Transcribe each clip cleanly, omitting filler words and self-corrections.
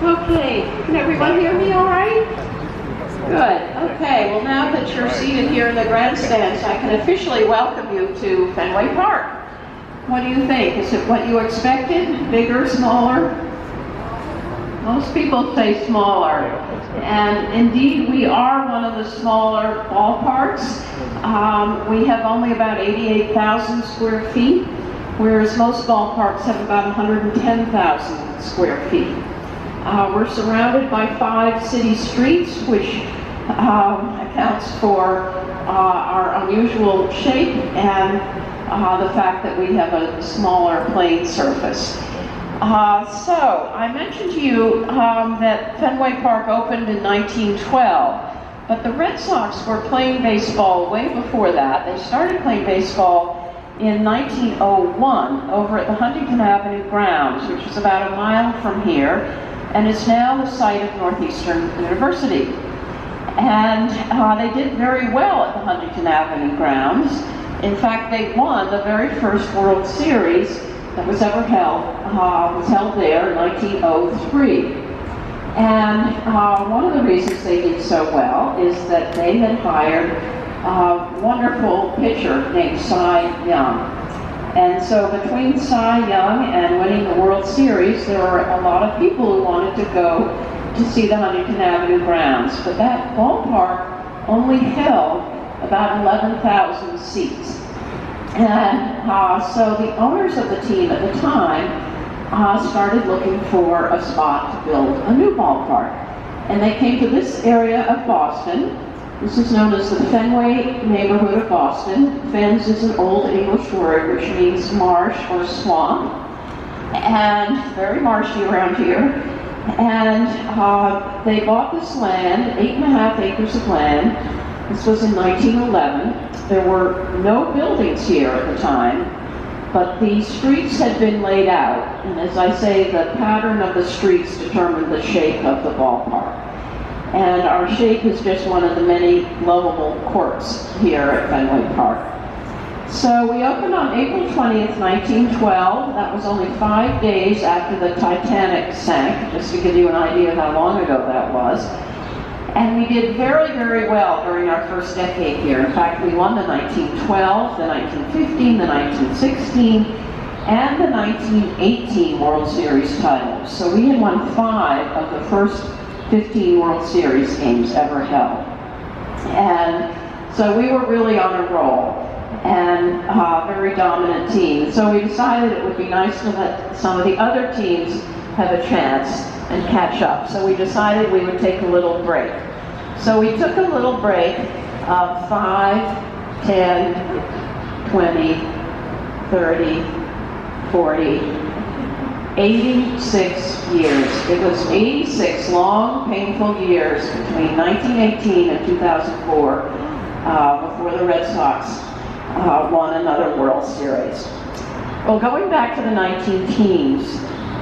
Okay, can everyone hear me all right? Good. Okay, well now that you're seated here in the grandstands, I can officially welcome you to Fenway Park. What do you think? Is it what you expected? Bigger, smaller? Most people say smaller. And indeed, we are one of the smaller ballparks. We have only about 88,000 square feet, whereas most ballparks have about 110,000 square feet. We're surrounded by 5 city streets, which accounts for our unusual shape and the fact that we have a smaller playing surface. So, I mentioned to you that Fenway Park opened in 1912, but the Red Sox were playing baseball way before that. They started playing baseball in 1901 over at the Huntington Avenue grounds, which is about a mile from here, and it's now the site of Northeastern University. And they did very well at the Huntington Avenue grounds. In fact, they won the very first World Series that was ever held, was held there in 1903. And one of the reasons they did so well is that they had hired a wonderful pitcher named Cy Young. And so between Cy Young and winning the World Series, there were a lot of people who wanted to go to see the Huntington Avenue grounds. But that ballpark only held about 11,000 seats. And so the owners of the team at the time started looking for a spot to build a new ballpark. And they came to this area of Boston. This is known as the Fenway neighborhood of Boston. Fens is an old English word which means marsh or swamp, and very marshy around here. And they bought this land, 8.5 acres of land. This was in 1911. There were no buildings here at the time, but the streets had been laid out. And as I say, the pattern of the streets determined the shape of the ballpark. And our shape is just one of the many lovable quirks here at Fenway Park. So we opened on April 20th, 1912. That was only 5 days after the Titanic sank, just to give you an idea of how long ago that was. And we did very, very well during our first decade here. In fact, we won the 1912, the 1915, the 1916, and the 1918 World Series titles. So we had won 5 of the first 15 World Series games ever held. And so we were really on a roll, and a very dominant team. So we decided it would be nice to let some of the other teams have a chance and catch up. So we decided we would take a little break. So we took a little break of 5, 10, 20, 30, 40, 86 years. It was 86 long, painful years between 1918 and 2004 before the Red Sox won another World Series. Well, going back to the 19-teens,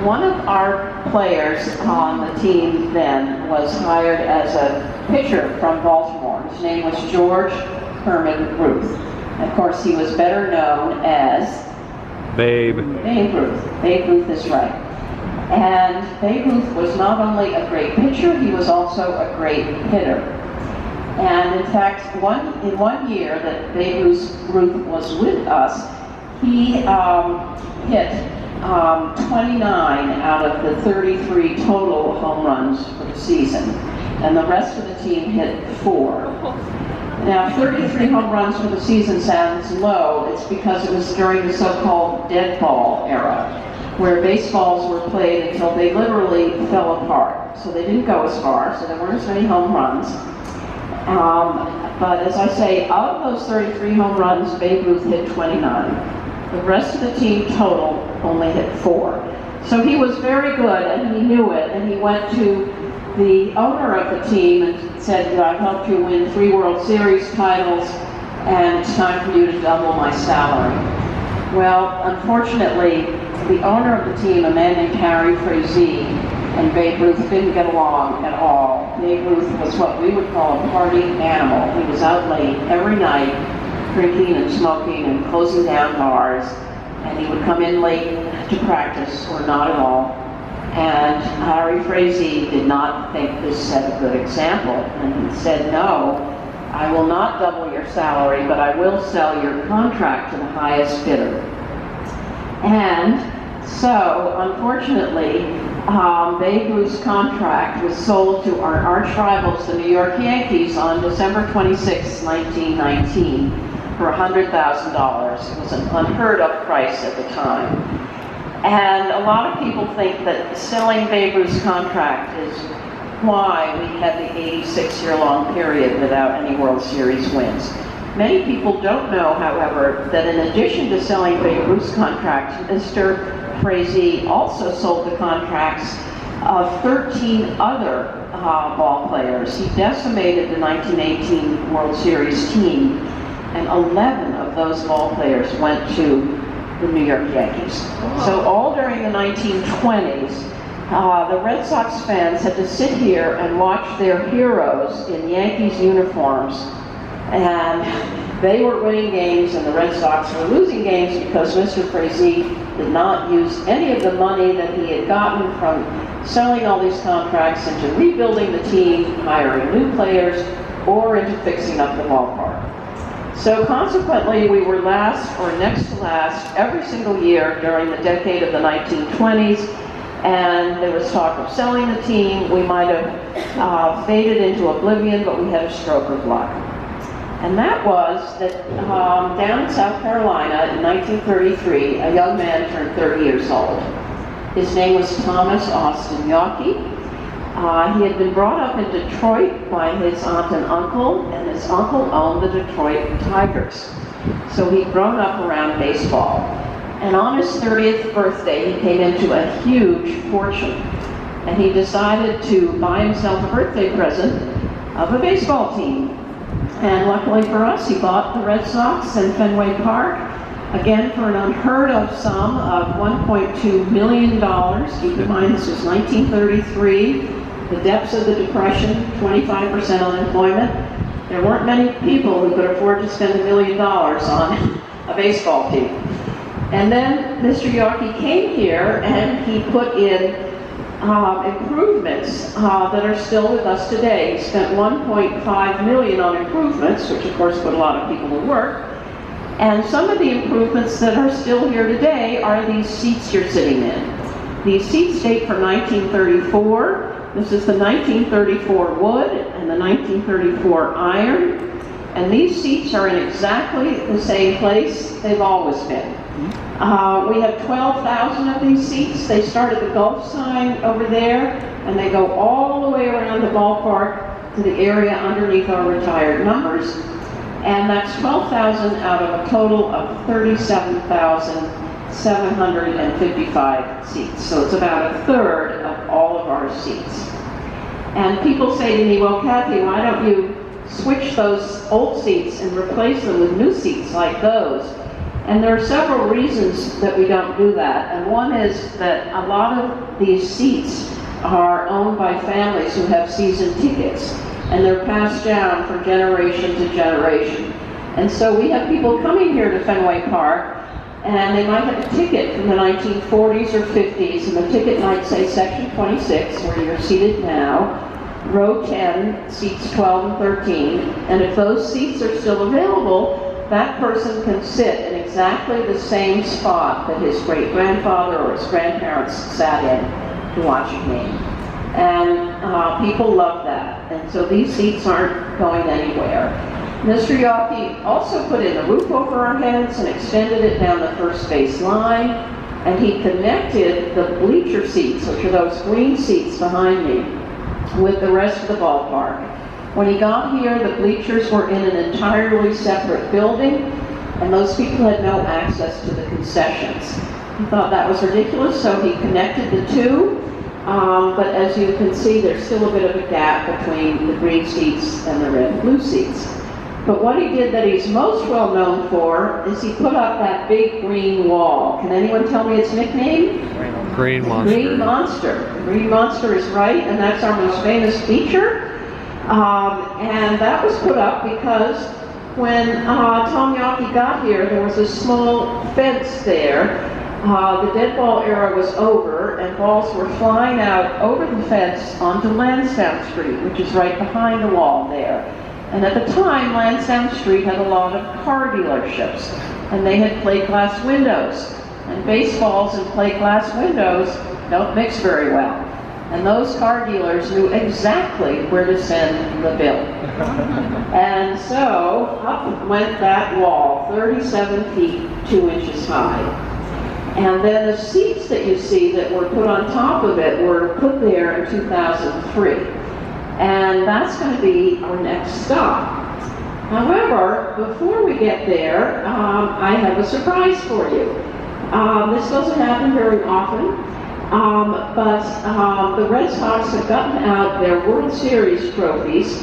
one of our players on the team then was hired as a pitcher from Baltimore. His name was George Herman Ruth. And of course, he was better known as Babe Ruth. Babe Ruth is right. And Babe Ruth was not only a great pitcher, he was also a great hitter. And in fact, in one year that Babe Ruth was with us, he hit 29 out of the 33 total home runs for the season. And the rest of the team hit 4. Now, 33 home runs for the season sounds low. It's because it was during the so-called dead ball era, where baseballs were played until they literally fell apart. So they didn't go as far, so there weren't as many home runs. But as I say, of those 33 home runs, Babe Ruth hit 29. The rest of the team total only hit 4. So he was very good, and he knew it, and he went to the owner of the team and said, I've helped you win 3 World Series titles, and it's time for you to double my salary. Well, unfortunately, the owner of the team, a man named Harry Frazee, and Babe Ruth didn't get along at all. Babe Ruth was what we would call a party animal. He was out late every night, drinking and smoking and closing down bars, and he would come in late to practice or not at all. And Harry Frazee did not think this set a good example, and he said, no, I will not double your salary, but I will sell your contract to the highest bidder. And so, unfortunately, Babe Ruth's contract was sold to our arch rivals, the New York Yankees, on December 26, 1919, for $100,000. It was an unheard of price at the time. And a lot of people think that selling Babe Ruth's contract is why we had the 86-year-long period without any World Series wins. Many people don't know, however, that in addition to selling Babe Ruth's contract, Mr. Frazee also sold the contracts of 13 other ball players. He decimated the 1918 World Series team, and 11 of those ball players went to the New York Yankees. So all during the 1920s, the Red Sox fans had to sit here and watch their heroes in Yankees uniforms, and they were winning games and the Red Sox were losing games because Mr. Frazee did not use any of the money that he had gotten from selling all these contracts into rebuilding the team, hiring new players, or into fixing up the ballpark. So consequently, we were last or next to last every single year during the decade of the 1920s, and there was talk of selling the team. We might have faded into oblivion, but we had a stroke of luck. And that was that down in South Carolina in 1933, a young man turned 30 years old. His name was Thomas Austin Yawkey. He had been brought up in Detroit by his aunt and uncle, and his uncle owned the Detroit Tigers. So he'd grown up around baseball. And on his 30th birthday, he came into a huge fortune. And he decided to buy himself a birthday present of a baseball team. And luckily for us, he bought the Red Sox in Fenway Park, again for an unheard of sum of $1.2 million. Keep in mind, this was 1933, the depths of the Depression, 25% unemployment. There weren't many people who could afford to spend $1 million on a baseball team. And then Mr. Yawkey came here and he put in improvements that are still with us today. He spent $1.5 million on improvements, which of course put a lot of people to work. And some of the improvements that are still here today are these seats you're sitting in. These seats date from 1934. This is the 1934 wood and the 1934 iron. And these seats are in exactly the same place they've always been. We have 12,000 of these seats. They start at the Gulf sign over there, and they go all the way around the ballpark to the area underneath our retired numbers. And that's 12,000 out of a total of 37,755 seats. So it's about a third of all of our seats. And people say to me, well, Kathy, why don't you switch those old seats and replace them with new seats like those? And there are several reasons that we don't do that. And one is that a lot of these seats are owned by families who have season tickets, and they're passed down from generation to generation. And so we have people coming here to Fenway Park, and they might have a ticket from the 1940s or 50s, and the ticket might say Section 26, where you're seated now, row 10, seats 12 and 13, and if those seats are still available, that person can sit in exactly the same spot that his great-grandfather or his grandparents sat in to watch a game. And people love that. And so these seats aren't going anywhere. Mr. Yawkey also put in a roof over our heads and extended it down the first base line. And he connected the bleacher seats, which are those green seats behind me, with the rest of the ballpark. When he got here, the bleachers were in an entirely separate building, and those people had no access to the concessions. He thought that was ridiculous, so he connected the two. But as you can see, there's still a bit of a gap between the green seats and the red and blue seats. But what he did that he's most well known for is he put up that big green wall. Can anyone tell me its nickname? Green Monster. Green Monster. Green Monster is right, and that's our most famous feature. And that was put up because when Tom Yawkey got here, there was a small fence there, The dead ball era was over, and balls were flying out over the fence onto Lansdowne Street, which is right behind the wall there. And at the time, Lansdowne Street had a lot of car dealerships, and they had plate glass windows. And baseballs and plate glass windows don't mix very well. And those car dealers knew exactly where to send the bill. And so up went that wall, 37 feet, 2 inches high. And then the seats that you see that were put on top of it were put there in 2003. And that's going to be our next stop. However, before we get there, I have a surprise for you. This doesn't happen very often, but the Red Sox have gotten out their World Series trophies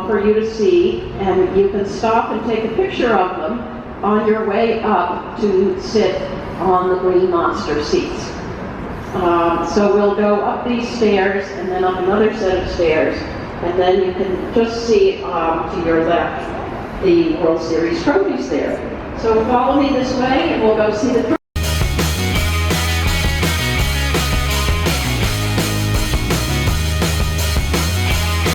for you to see, and you can stop and take a picture of them on your way up to sit on the Green Monster seats. So we'll go up these stairs and then up another set of stairs, and then you can just see to your left the World Series trophies there. So follow me this way and we'll go see the